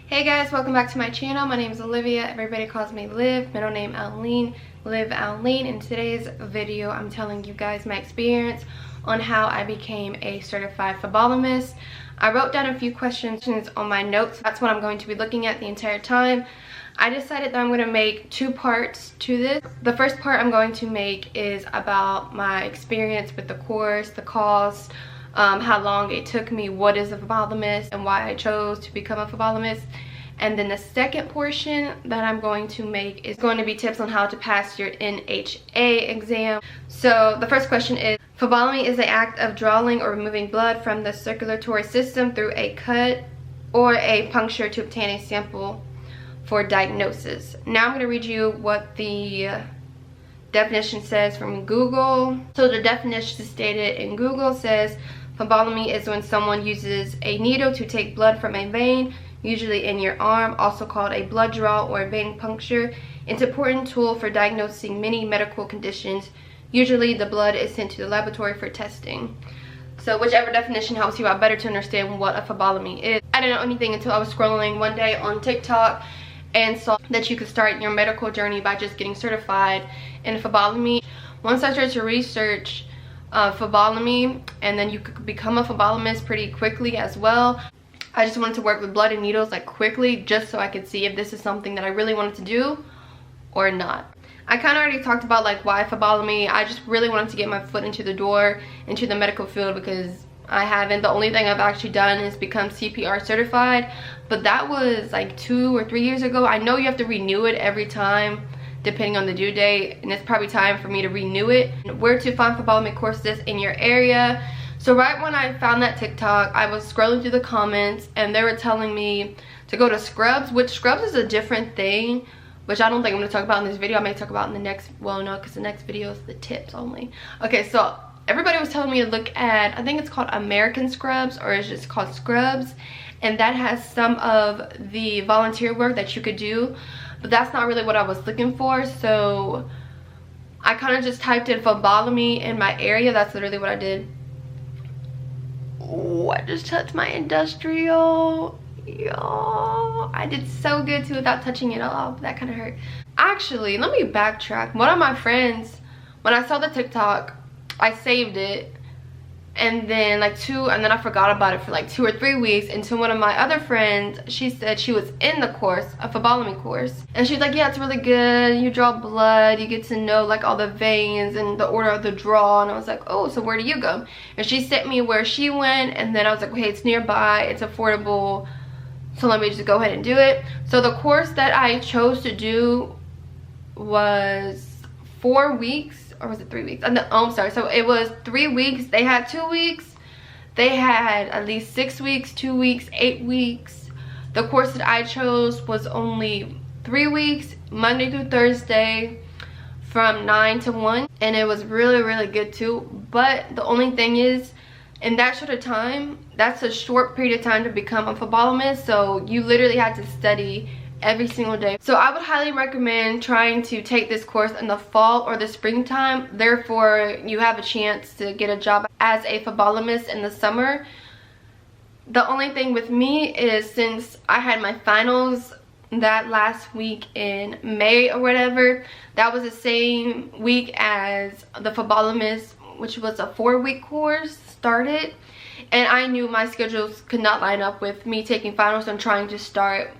Hey guys, welcome back to my channel. My name is Olivia. Everybody calls me Liv, middle name Alene, Liv Alene. In today's video, I'm telling you guys my experience on how I became a certified phlebotomist. I wrote down a few questions on my notes. That's what I'm going to be looking at the entire time. I decided that I'm going to make two parts to this. The first part I'm going to make is about my experience with the course, the cost, how long it took me, what is a phlebotomist, and why I chose to become a phlebotomist. And then the second portion that I'm going to make is going to be tips on how to pass your NHA exam. So the first question is, phlebotomy is the act of drawing or removing blood from the circulatory system through a cut or a puncture to obtain a sample for diagnosis. Now I'm going to read you what the definition says from Google. So the definition stated in Google says, phlebotomy is when someone uses a needle to take blood from a vein, usually in your arm, also called a blood draw or a vein puncture. It's an important tool for diagnosing many medical conditions. Usually the blood is sent to the laboratory for testing. So whichever definition helps you out better to understand what a phlebotomy is. I didn't know anything until I was scrolling one day on TikTok and saw that you could start your medical journey by just getting certified in phlebotomy. Once I started to research phlebotomy, and then you could become a phlebotomist pretty quickly as well. I just wanted to work with blood and needles like quickly, just so I could see if this is something that I really wanted to do or not. I kind of already talked about like why phlebotomy. I just really wanted to get my foot into the door into the medical field because I haven't. The only thing I've actually done is become CPR certified, but that was like 2 or 3 years ago. I know you have to renew it every time depending on the due date, and it's probably time for me to renew it. Where to find phlebotomy courses in your area. So right when I found that TikTok, I was scrolling through the comments and they were telling me to go to Scrubs, which Scrubs is a different thing, which I don't think I'm going to talk about in this video. I may talk about in the next, well no, because the next video is the tips only. Okay, so everybody was telling me to look at, I think it's called American Scrubs, or it's just called Scrubs, and that has some of the volunteer work that you could do, but that's not really what I was looking for. So I kind of just typed in phlebotomy in my area. That's literally what I did. Oh, I just touched my industrial. Yo, I did so good too without touching it off. That kind of hurt. Actually, let me backtrack. One of my friends, when I saw the TikTok, I saved it, and then I forgot about it for like 2 or 3 weeks until one of my other friends, she said she was in the course, a phlebotomy course, and she's like, yeah, it's really good. You draw blood, you get to know like all the veins and the order of the draw. And I was like, oh, so where do you go? And she sent me where she went, and then I was like, okay, it's nearby, it's affordable, so let me just go ahead and do it. So the course that I chose to do was 4 weeks, or was it 3 weeks? Oh, I'm sorry. So it was 3 weeks. They had 2 weeks. They had at least 6 weeks, 2 weeks, 8 weeks. The course that I chose was only 3 weeks, Monday through Thursday, from 9 to 1. And it was really, really good too. But the only thing is, in that short of time, that's a short period of time to become a phlebotomist. So you literally had to study every single day. So I would highly recommend trying to take this course in the fall or the springtime. Therefore, you have a chance to get a job as a phlebotomist in the summer. The only thing with me is, since I had my finals that last week in May or whatever, that was the same week as the phlebotomist, which was a 4-week course, started. And I knew my schedules could not line up with me taking finals and trying to start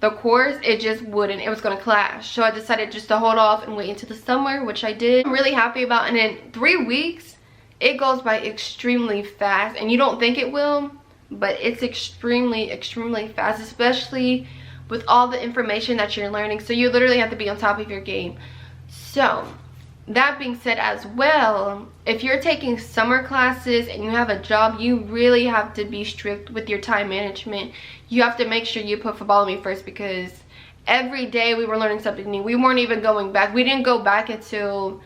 the course. It just wouldn't. It was going to clash. So I decided just to hold off and wait until the summer, which I did. I'm really happy about. And in 3 weeks, it goes by extremely fast. And you don't think it will, but it's extremely, extremely fast, especially with all the information that you're learning. So you literally have to be on top of your game. So that being said as well, if you're taking summer classes and you have a job, you really have to be strict with your time management. You have to make sure you put phlebotomy first, because every day we were learning something new. We weren't even going back. We didn't go back until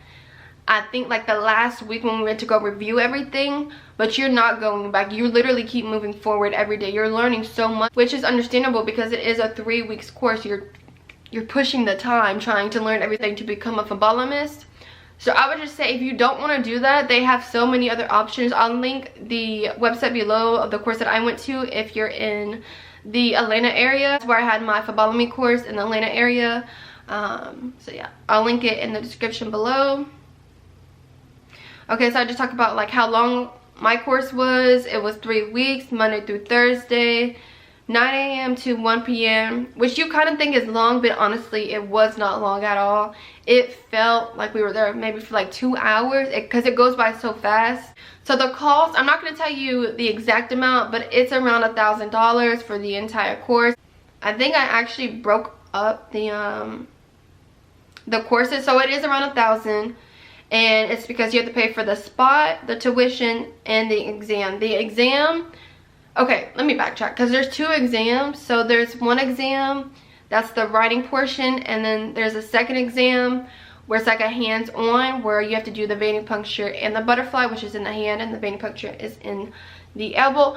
I think like the last week when we went to go review everything, but you're not going back. You literally keep moving forward every day. You're learning so much, which is understandable because it is a 3 weeks course. You're pushing the time trying to learn everything to become a phlebotomist. So I would just say, if you don't want to do that, they have so many other options. I'll link the website below of the course that I went to if you're in the Atlanta area. That's where I had my phlebotomy course, in the Atlanta area. So yeah, I'll link it in the description below. Okay, so I just talked about like how long my course was. It was 3 weeks, Monday through Thursday, 9 a.m. to 1 p.m. which you kind of think is long, but honestly it was not long at all. It felt like we were there maybe for like 2 hours because it goes by so fast. So the cost, I'm not going to tell you the exact amount, but it's around $1,000 for the entire course. I think I actually broke up the courses, so it is around $1,000. And it's because you have to pay for the spot, the tuition, and the exam. The exam, okay, let me backtrack because there's 2 exams. So there's one exam, that's the writing portion, and then there's a second exam where it's like a hands-on, where you have to do the vein puncture and the butterfly, which is in the hand, and the vein puncture is in the elbow.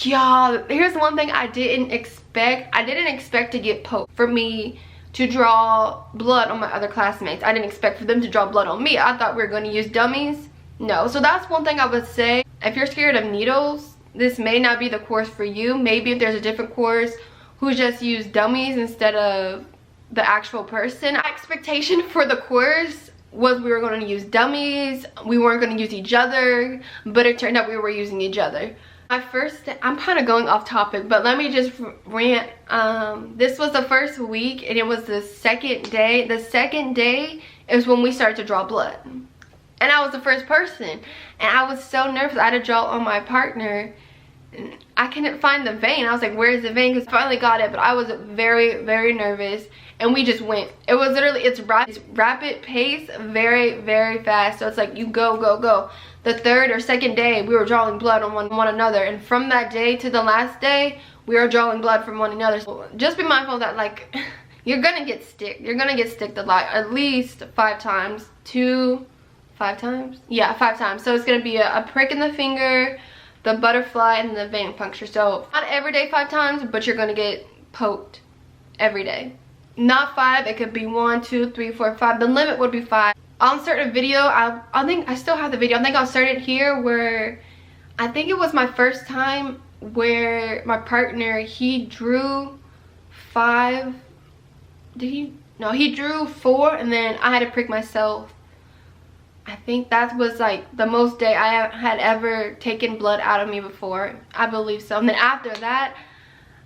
Y'all, here's one thing I didn't expect. I didn't expect to get poked, for me to draw blood on my other classmates. I didn't expect for them to draw blood on me. I thought we were going to use dummies. No. So that's one thing I would say. If you're scared of needles, this may not be the course for you. Maybe if there's a different course who just use dummies instead of the actual person. My expectation for the course was we were going to use dummies. We weren't going to use each other, but it turned out we were using each other. I'm kind of going off topic, but let me just rant. This was the first week, and it was the second day. The second day is when we started to draw blood, and I was the first person, and I was so nervous. I had to draw on my partner, and I couldn't find the vein. I was like, where's the vein? Because I finally got it, but I was very, very nervous, and we just went. It was literally, it's rapid pace, very, very fast. So it's like you go, go, go. The third or second day, we were drawing blood on one another, and from that day to the last day, we were drawing blood from one another. So just be mindful that, like, you're gonna get sticked. You're gonna get sticked a lot, at least 5 times. 5 times? Yeah, 5 times. So it's gonna be a prick in the finger, the butterfly, and the vein puncture. So not every day 5 times, but you're gonna get poked every day. Not 5, it could be 1, 2, 3, 4, 5. The limit would be 5. I'll insert a video. I think I still have the video. I think I'll start it here, where I think it was my first time where my partner, he drew 5. Did he? No, he drew 4, and then I had to prick myself. I think that was like the most day I had ever taken blood out of me before. I believe so. And then after that,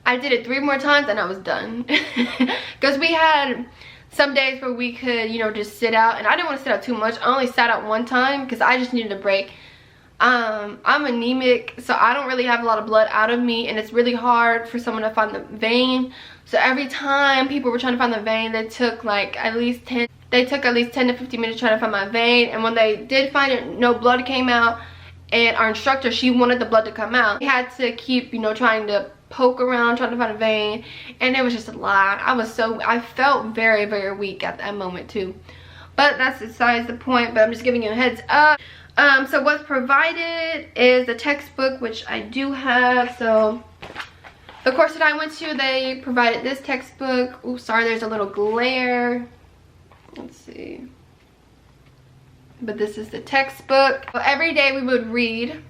I did it 3 more times and I was done. Because we had some days where we could, you know, just sit out, and I didn't want to sit out too much. I only sat out 1 time because I just needed a break. I'm anemic, so I don't really have a lot of blood out of me, and it's really hard for someone to find the vein. So every time people were trying to find the vein, they took like at least 10 to 15 minutes trying to find my vein. And when they did find it, no blood came out, and our instructor, she wanted the blood to come out. We had to keep, you know, trying to poke around, trying to find a vein, and it was just a lot. I felt very, very weak at that moment too, but that's besides the point. But I'm just giving you a heads up. So what's provided is the textbook, which I do have. So the course that I went to, they provided this textbook. Oh, sorry, there's a little glare. Let's see. But this is the textbook. So every day we would read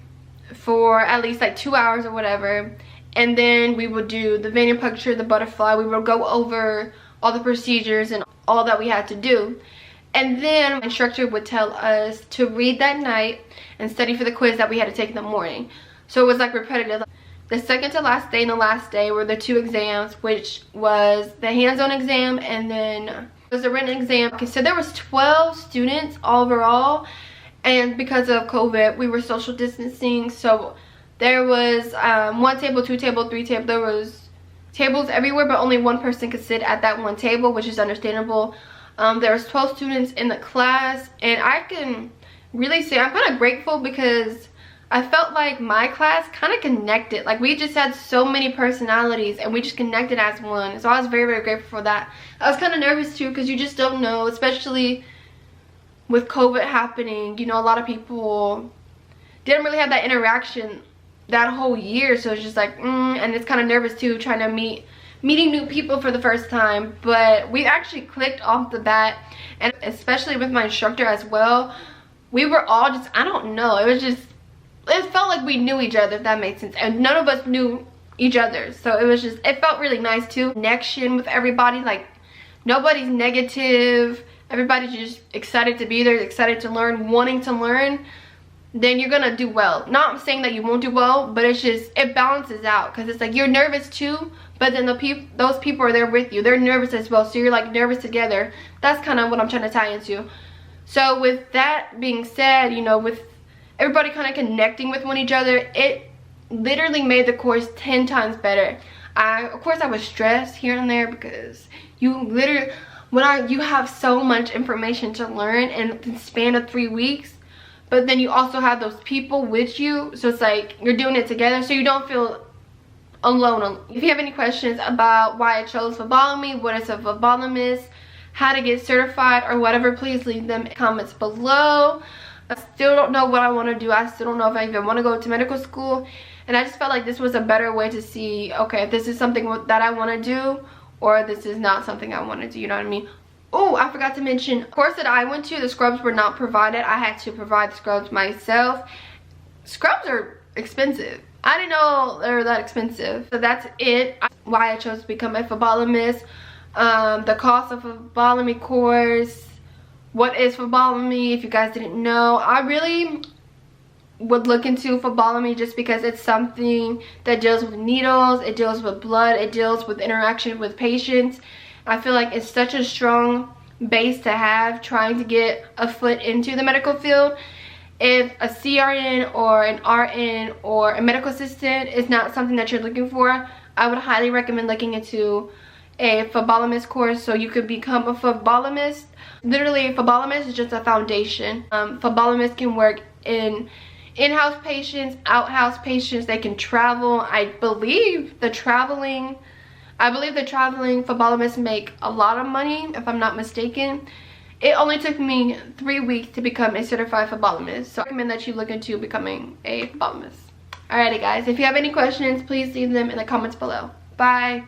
for at least like 2 hours or whatever, and then we would do the vein puncture, the butterfly. We would go over all the procedures and all that we had to do. And then my instructor would tell us to read that night and study for the quiz that we had to take in the morning. So it was like repetitive. The second to last day and the last day were the 2 exams, which was the hands-on exam, and then it was a written exam. Okay, so there was 12 students overall, and because of COVID, we were social distancing. So there was 1 table, 2 table, 3 table. There was tables everywhere, but only 1 person could sit at that 1 table, which is understandable. There was 12 students in the class, and I can really say I'm kind of grateful because I felt like my class kind of connected. Like, we just had so many personalities, and we just connected as one. So I was very, very grateful for that. I was kind of nervous too, because you just don't know, especially with COVID happening. You know, a lot of people didn't really have that interaction that whole year, so it's just like and it's kind of nervous too, trying to meeting new people for the first time. But we actually clicked off the bat, and especially with my instructor as well. We were all just, I don't know, it felt like we knew each other, if that made sense. And none of us knew each other. So it was just, it felt really nice too. Connection with everybody, like nobody's negative. Everybody's just excited to be there, excited to learn, wanting to learn. Then you're gonna do well. Not saying that you won't do well, but it's just, it balances out, because it's like you're nervous too, but then those people are there with you. They're nervous as well, so you're like nervous together. That's kind of what I'm trying to tie into. So with that being said, you know, with everybody kind of connecting with one each other, it literally made the course 10 times better. Of course I was stressed here and there, because you literally, you have so much information to learn in the span of 3 weeks. But then you also have those people with you, so it's like you're doing it together, so you don't feel alone. If you have any questions about why I chose phlebotomy, what is a phlebotomist, how to get certified, or whatever, please leave them in comments below. I still don't know what I want to do. I still don't know if I even want to go to medical school, and I just felt like this was a better way to see, okay, if this is something that I want to do, or this is not something I want to do, you know what I mean? Oh, I forgot to mention, the course that I went to, the scrubs were not provided. I had to provide the scrubs myself. Scrubs are expensive. I didn't know they were that expensive. So that's it, why I chose to become a phlebotomist. The cost of a phlebotomy course, what is phlebotomy, if you guys didn't know. I really would look into phlebotomy just because it's something that deals with needles, it deals with blood, it deals with interaction with patients. I feel like it's such a strong base to have trying to get a foot into the medical field. If a CRN or an RN or a medical assistant is not something that you're looking for, I would highly recommend looking into a phlebotomist course so you could become a phlebotomist. Literally, a phlebotomist is just a foundation. Phlebotomists can work in-house patients, out-house patients. They can travel. I believe the traveling phlebotomists make a lot of money, if I'm not mistaken. It only took me 3 weeks to become a certified phlebotomist, so I recommend that you look into becoming a phlebotomist. Alrighty guys, if you have any questions, please leave them in the comments below. Bye.